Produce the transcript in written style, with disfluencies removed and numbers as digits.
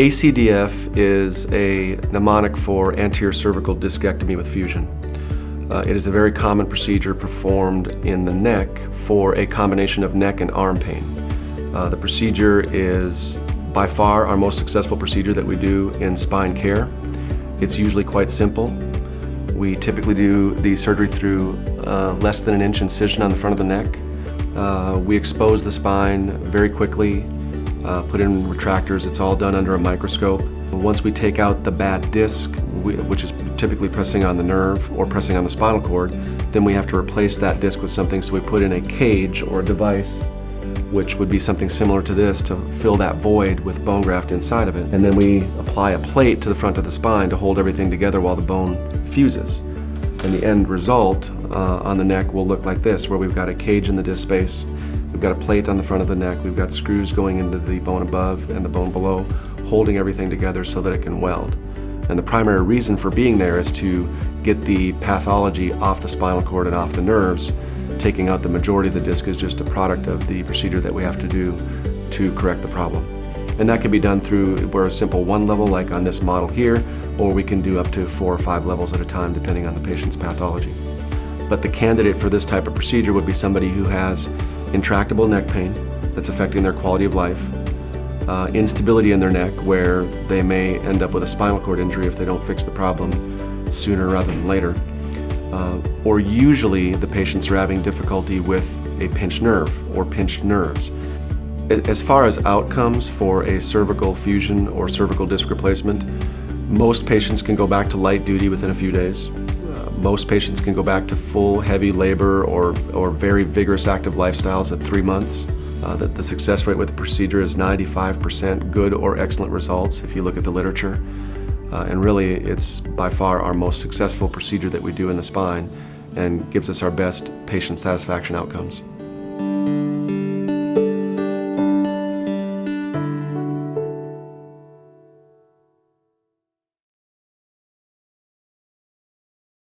Acdf is a mnemonic for anterior cervical discectomy with fusion. It is a very common procedure performed in the neck for a combination of neck and arm pain. The procedure is by far our most successful procedure that we do in spine care. It's usually quite simple. We typically do the surgery through less than an inch incision on the front of the neck. We expose the spine very quickly, put in retractors. It's all done under a microscope. Once we take out the bad disc, which is typically pressing on the nerve or pressing on the spinal cord, then we have to replace that disc with something, so we put in a cage or a device, which would be something similar to this, to fill that void with bone graft inside of it. And then we apply a plate to the front of the spine to hold everything together while the bone fuses. And the end result on the neck will look like this, where we've got a cage in the disc space, we've got a plate on the front of the neck, we've got screws going into the bone above and the bone below, holding everything together so that it can weld. And the primary reason for being there is to get the pathology off the spinal cord and off the nerves. Taking out the majority of the disc is just a product of the procedure that we have to do to correct the problem. And that can be done through a simple one level, like on this model here, or we can do up to 4 or 5 levels at a time depending on the patient's pathology. But the candidate for this type of procedure would be somebody who has intractable neck pain that's affecting their quality of life, instability in their neck where they may end up with a spinal cord injury if they don't fix the problem sooner rather than later. Or usually the patients are having difficulty with a pinched nerve or pinched nerves. As far as outcomes for a cervical fusion or cervical disc replacement, most patients can go back to light duty within a few days. Most patients can go back to full heavy labor or very vigorous active lifestyles at 3 months. The success rate with the procedure is 95% good or excellent results if you look at the literature. And really, it's by far our most successful procedure that we do in the spine and gives us our best patient satisfaction outcomes.